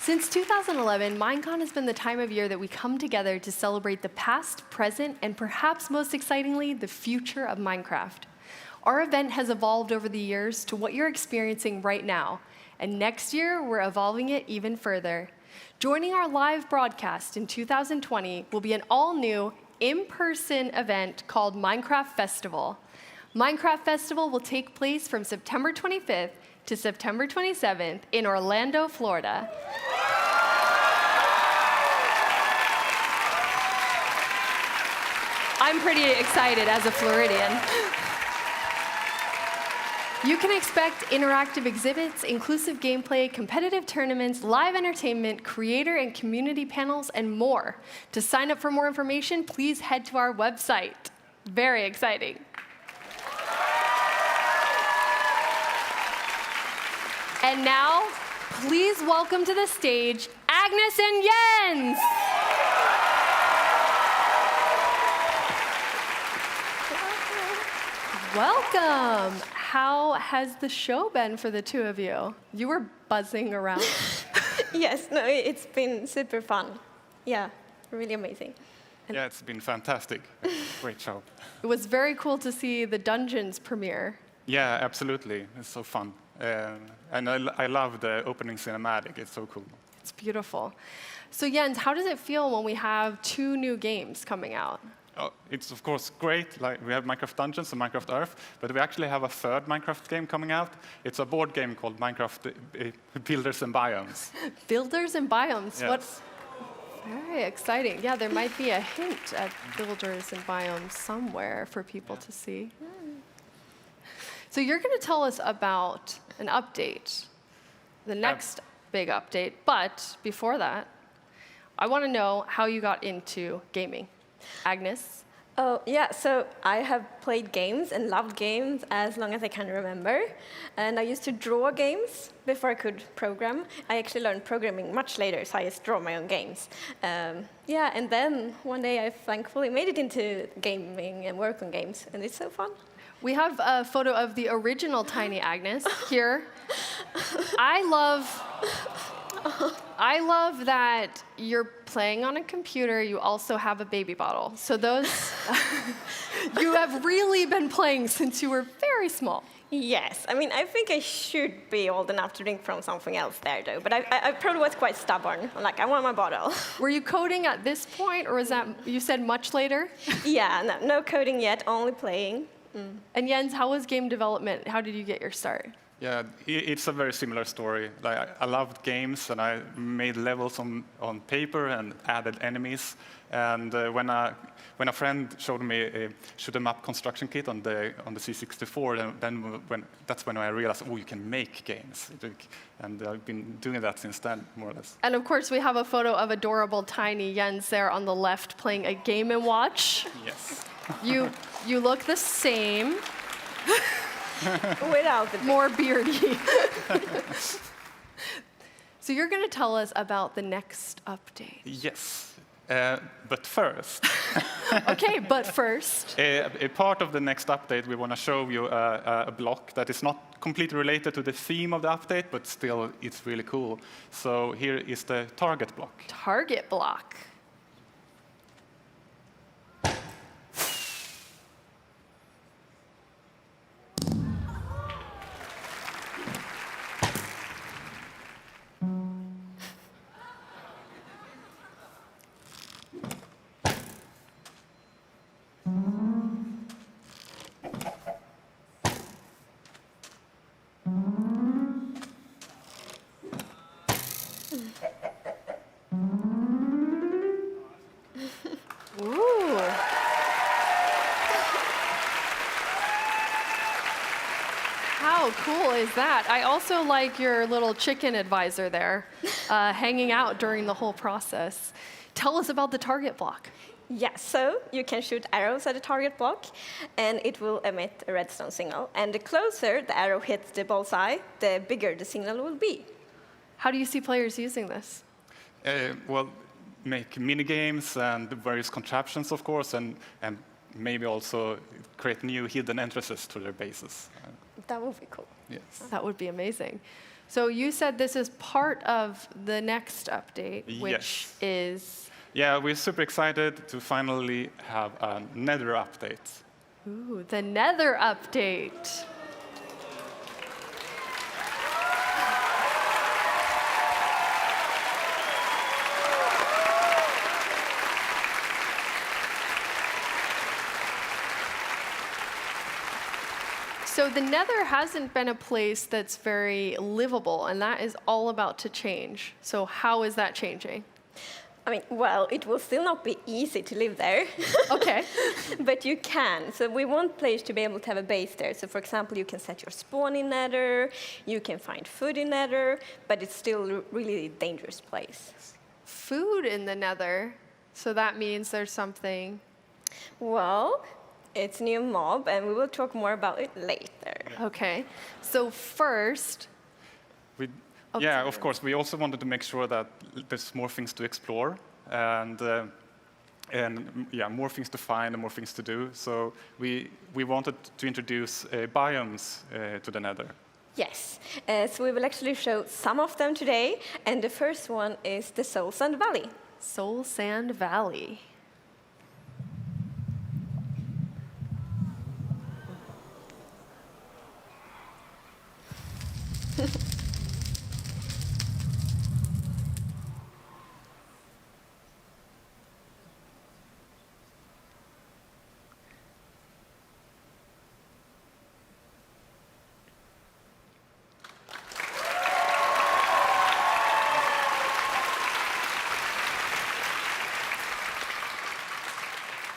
Since 2011, Minecon has been the time of year that we come together to celebrate the past, present, and perhaps most excitingly, the future of Minecraft. Our event has evolved over the years to what you're experiencing right now, and next year, we're evolving it even further. Joining our live broadcast in 2020 will be an all-new, in-person event called Minecraft Festival. Minecraft Festival will take place from September 25th to September 27th in Orlando, Florida. I'm pretty excited as a Floridian. You can expect interactive exhibits, inclusive gameplay, competitive tournaments, live entertainment, creator and community panels, and more. To sign up for more information, please head to our website. Very exciting. And now, please welcome to the stage, Agnes and Jens. Welcome. How has the show been for the two of you? You were buzzing around. Yes, no, it's been super fun. Yeah, really amazing. Yeah, it's been fantastic. Great show. It was very cool to see the dungeons premiere. Yeah, absolutely. It's so fun. And I love the opening cinematic. It's so cool. It's beautiful. So Jens, how does it feel when we have two new games coming out? Oh, it's of course great. Like we have Minecraft Dungeons and Minecraft Earth, but we actually have a third Minecraft game coming out. It's a board game called Minecraft Builders and Biomes. Builders and Biomes. Yes. What? Very exciting. Yeah, there might be a hint at Builders and Biomes somewhere for people to see. So you're going to tell us about an update, the next big update. But before that, I want to know how you got into gaming. Agnes? Oh, yeah, so I have played games and loved games as long as I can remember. And I used to draw games before I could program. I actually learned programming much later, so I just draw my own games. Yeah, and then one day I thankfully made it into gaming and work on games, and it's so fun. We have a photo of the original Tiny Agnes here. I love that you're playing on a computer. You also have a baby bottle. So those, you have really been playing since you were very small. Yes, I mean, I think I should be old enough to drink from something else there, though. But I probably was quite stubborn. I'm like, I want my bottle. Were you coding at this point, or was that, you said much later? Yeah, no coding yet, only playing. And Jens, how was game development? How did you get your start? Yeah, it's a very similar story. Like I loved games, and I made levels on paper and added enemies. And when a friend showed me a shoot-'em-up construction kit on the C64, that's when I realized, oh, you can make games. And I've been doing that since then, more or less. And of course, we have a photo of adorable tiny Jens there on the left playing a Game & Watch. Yes. You look the same. Without the more beardy. So you're going to tell us about the next update. Yes, but first. Okay, but first. A part of the next update, we want to show you a block that is not completely related to the theme of the update, but still it's really cool. So here is the target block. Target block. How cool is that? I also like your little chicken advisor there, hanging out during the whole process. Tell us about the target block. Yes, so you can shoot arrows at the target block, and it will emit a redstone signal. And the closer the arrow hits the bullseye, the bigger the signal will be. How do you see players using this? Well, make mini games and various contraptions, of course, and maybe also create new hidden entrances to their bases. That would be cool. Yes. That would be amazing. So you said this is part of the next update, which Yes. is... Yeah, we're super excited to finally have a Nether update. Ooh, the Nether update. So the Nether hasn't been a place that's very livable, and that is all about to change. So how is that changing? I mean, well, it will still not be easy to live there. Okay. But you can. So we want players to be able to have a base there. So for example, you can set your spawn in Nether, you can find food in Nether, but it's still really a dangerous place. Food in the Nether. So that means there's something... Well, it's a new mob, and we will talk more about it later. Okay. So first... Yeah, of course. We also wanted to make sure that there's more things to explore and yeah, more things to find and more things to do. So we wanted to introduce biomes to the Nether. Yes. So we will actually show some of them today, and the first one is the Soul Sand Valley. Soul Sand Valley.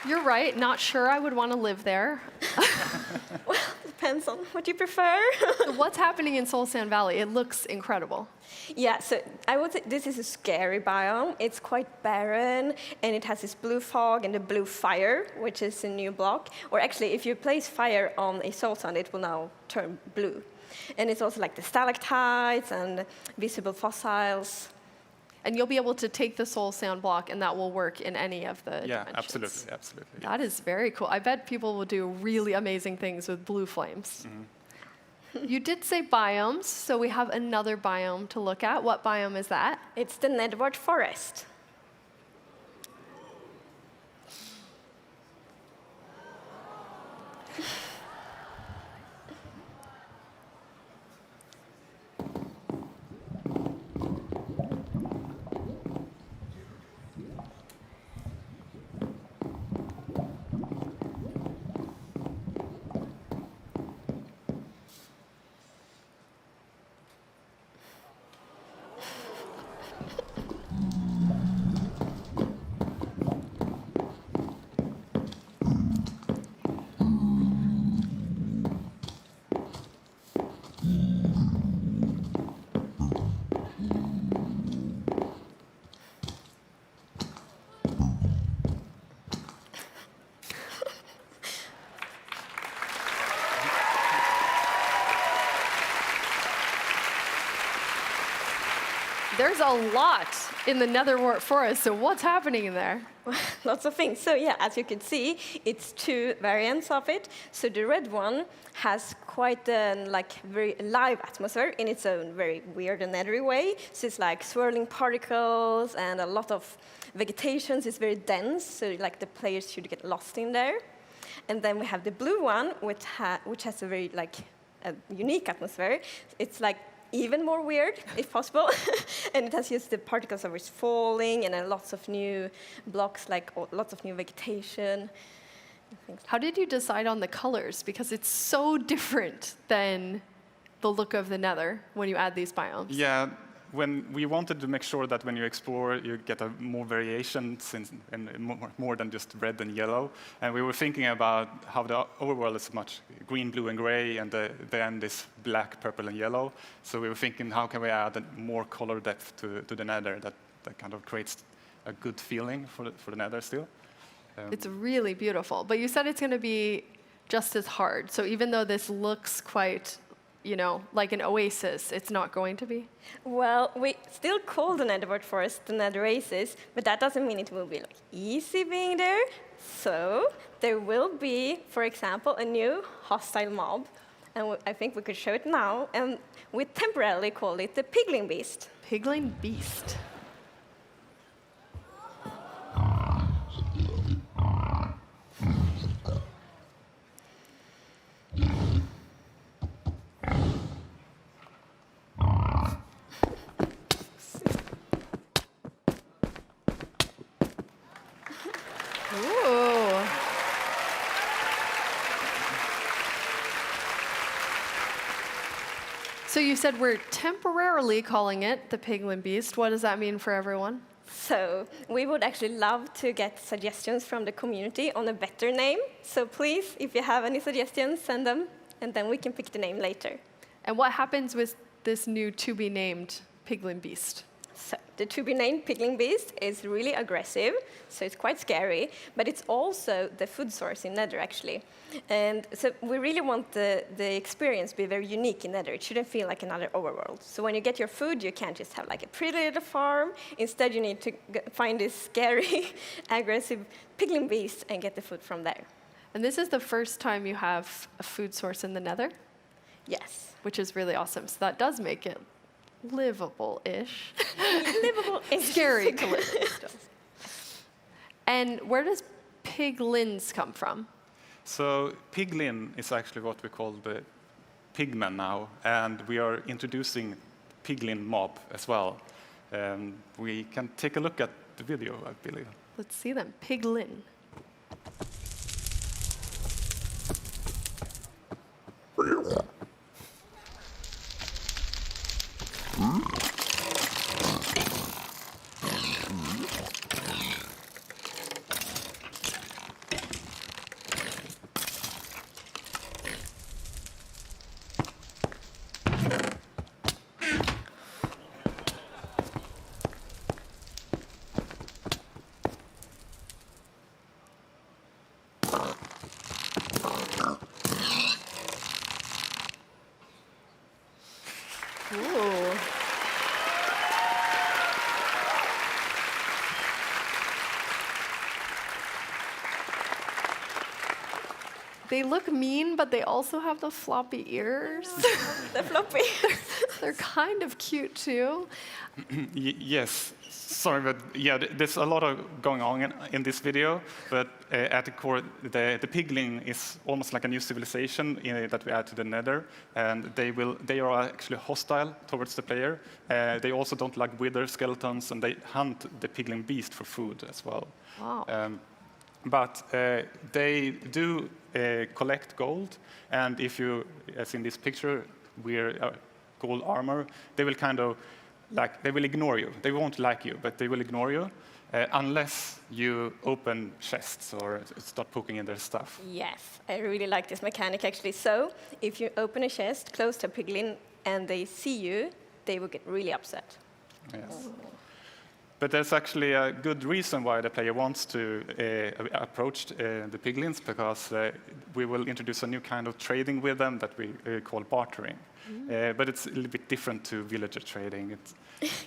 You're right, not sure I would want to live there. Well, depends on what you prefer. So what's happening in Soul Sand Valley? It looks incredible. Yeah, so I would say this is a scary biome. It's quite barren, and it has this blue fog and the blue fire, which is a new block. Or actually, if you place fire on a soul sand, it will now turn blue. And it's also like the stalactites and visible fossils. And you'll be able to take the soul sand block, and that will work in any of the Yeah, dimensions. absolutely, absolutely. That is very cool. I bet people will do really amazing things with blue flames. You did say biomes, so we have another biome to look at. What biome is that? It's the Netherward Forest. There's a lot in the Netherwart Forest, so what's happening in there? Lots of things. So yeah, as you can see, it's two variants of it. So the red one has quite a very alive atmosphere in its own very weird and nethery way. So it's like swirling particles and a lot of vegetation. It's very dense, so like the players should get lost in there. And then we have the blue one, which has a very a unique atmosphere. It's like even more weird, if possible. And it has used the particles of it's falling and lots of new blocks, lots of new vegetation. How did you decide on the colors? Because it's so different than the look of the Nether when you add these biomes. Yeah, when we wanted to make sure that when you explore, you get more variation and more than just red and yellow. And we were thinking about how the overworld is much green, blue, and gray, and the end is black, purple, and yellow. So we were thinking, how can we add more color depth to the Nether that kind of creates a good feeling for the Nether still. It's really beautiful. But you said it's going to be just as hard. So even though this looks quite, like an oasis, it's not going to be? Well, we still call the Netherward Forest the Nether Oasis, but that doesn't mean it will be easy being there. So there will be, for example, a new hostile mob, And I think we could show it now. And we temporarily call it the Piglin Beast. Piglin Beast. Ooh. So you said we're temporarily calling it the Piglin Beast. What does that mean for everyone? So we would actually love to get suggestions from the community on a better name. So please, if you have any suggestions, send them, and then we can pick the name later. And what happens with this new to-be-named Piglin Beast? So the to-be-named Piglin Beast is really aggressive, so it's quite scary, but it's also the food source in Nether, actually. And so we really want the experience to be very unique in Nether. It shouldn't feel like another overworld. So when you get your food, you can't just have like a pretty little farm. Instead, you need to find this scary, aggressive Piglin Beast and get the food from there. And this is the first time you have a food source in the Nether, Yes. which is really awesome. So that does make it livable-ish. Livable-ish. Scary to live in still. And where does piglins come from? So piglin is actually what we call the pigmen now, and we are introducing piglin mob as well. We can take a look at the video, I believe. Let's see them. Piglin. Ooh. They look mean, but they also have the floppy ears. The floppy. They're kind of cute too. Yes, sorry, but yeah, there's a lot of going on in this video, but at the core, the piglin is almost like a new civilization that we add to the Nether, and they are actually hostile towards the player. They also don't like wither skeletons, and they hunt the piglin beast for food as well. Wow. But they do collect gold, and if you, as in this picture, wear gold armor, they will kind of they will ignore you. They won't like you, but they will ignore you unless you open chests or start poking in their stuff. Yes, I really like this mechanic, actually. So if you open a chest close to a piglin and they see you, they will get really upset. Yes. But there's actually a good reason why the player wants to approach the piglins, because we will introduce a new kind of trading with them that we call bartering. But it's a little bit different to villager trading.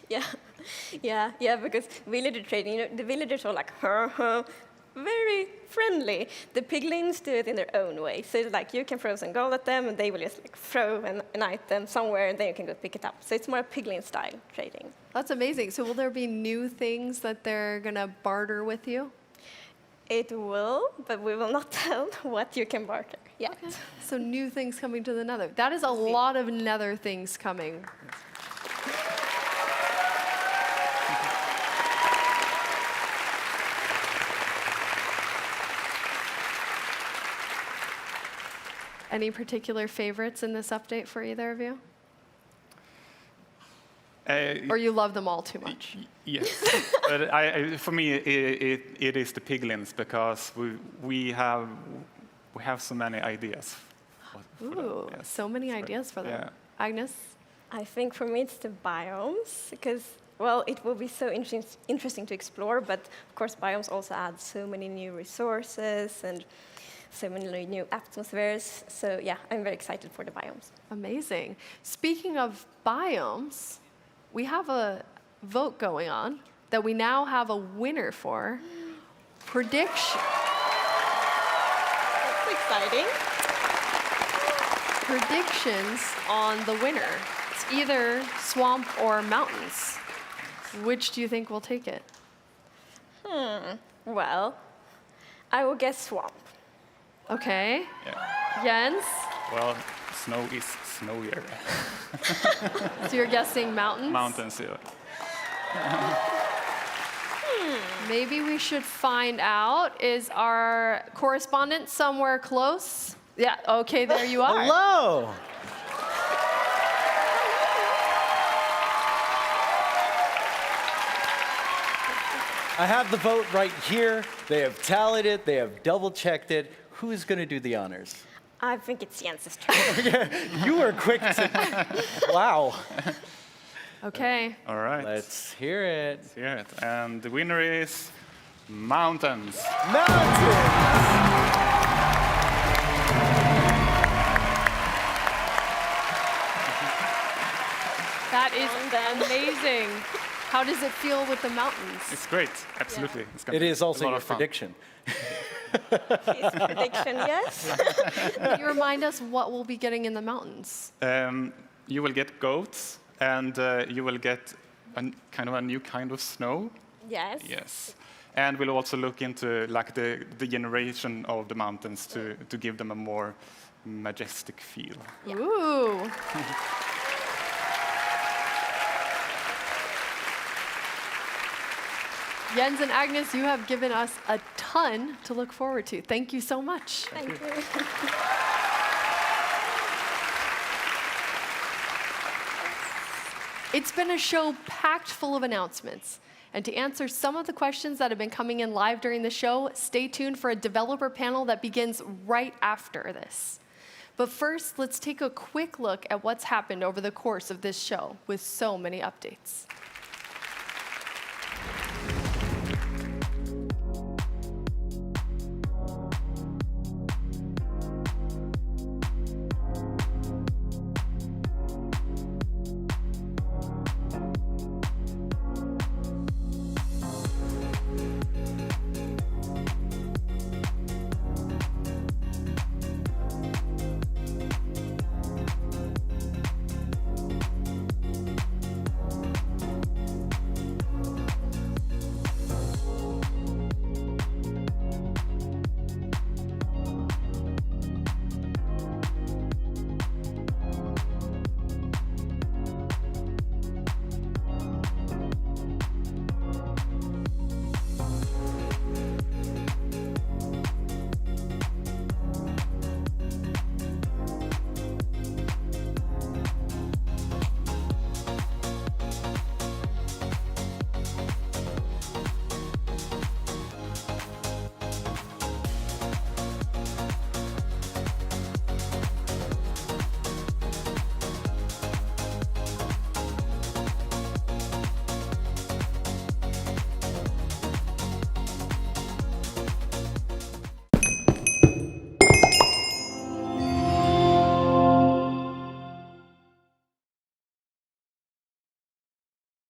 Yeah, because villager trading, the villagers are like, very friendly. The piglins do it in their own way. So it's like you can throw some gold at them, and they will just like throw an item somewhere, and then you can go pick it up. So it's more piglin style trading. That's amazing. So will there be new things that they're going to barter with you? It will, but we will not tell what you can barter yet. Okay. So new things coming to the Nether. That is a lot of Nether things coming. Any particular favorites in this update for either of you? Or you love them all too much? Yes, but for me, it is the piglins, because we have so many ideas. For them. Ooh, Yes. so many ideas for them. Yeah. Agnes? I think for me it's the biomes, because, well, it will be so interesting to explore, but of course biomes also add so many new resources and so many new atmospheres. So yeah, I'm very excited for the biomes. Amazing. Speaking of biomes, we have a vote going on that we now have a winner for. Prediction. That's exciting. predictions on the winner. It's either swamp or mountains. Which do you think will take it? Well, I will guess swamp. Okay. Yeah. Jens? Well, snow is snowier. So you're guessing mountains? Mountains, yeah. Maybe we should find out. Is our correspondent somewhere close? Yeah, okay, there you are. Hello. I have the vote right here. They have tallied it. They have double-checked it. Who's going to do the honors? I think it's Jens's turn. You were quick to... Wow. Okay. All right. Let's hear it. Let's hear it. And the winner is mountains. Mountains! That is amazing. How does it feel with the mountains? It's great. Absolutely. It's gonna It be is a also lot your of fun. prediction. His prediction, yes. Can you remind us what we'll be getting in the mountains? You will get goats, and you will get kind of a new kind of snow. Yes. Yes. And we'll also look into like the generation of the mountains to give them a more majestic feel. Yeah. Ooh. Jens and Agnes, you have given us a ton to look forward to. Thank you so much. Thank you. It's been a show packed full of announcements. And to answer some of the questions that have been coming in live during the show, stay tuned for a developer panel that begins right after this. But first, let's take a quick look at what's happened over the course of this show with so many updates.